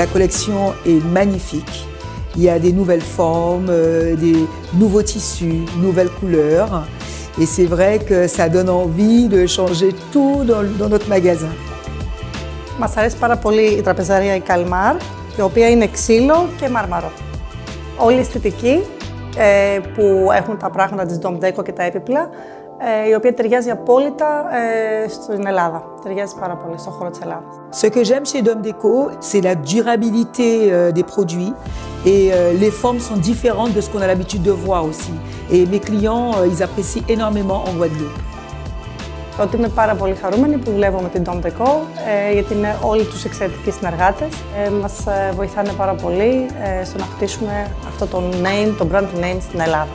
La collection est magnifique. Il y a des nouvelles formes, des nouveaux tissus, nouvelles couleurs. Et c'est vrai que ça donne envie de changer tout dans notre magasin. Μας αρέσει πάρα πολύ η τραπεζαρία η Καλμάρ, η οποία είναι ξύλο και μάρμαρο. Όλη η αισθητική που έχουν τα πράγματα της Dom Deco και τα έπιπλα, η οποία ταιριάζει απόλυτα στην Ελλάδα. Ταιριάζει πάρα πολύ στον χώρο της Ελλάδας. Ce que j'aime chez Dom Deco, c'est la durabilité des produits et les formes sont différentes de ce qu'on a l'habitude de voir aussi. Et mes clients, ils apprécient énormément en Guadeloupe. Ότι είμαι πάρα πολύ χαρούμενη που δουλεύω με την Dom Deco, γιατί είναι όλοι τους εξαιρετικοί συνεργάτες. Μας βοηθάνε πάρα πολύ στο να χτίσουμε αυτό το name, το brand name στην Ελλάδα.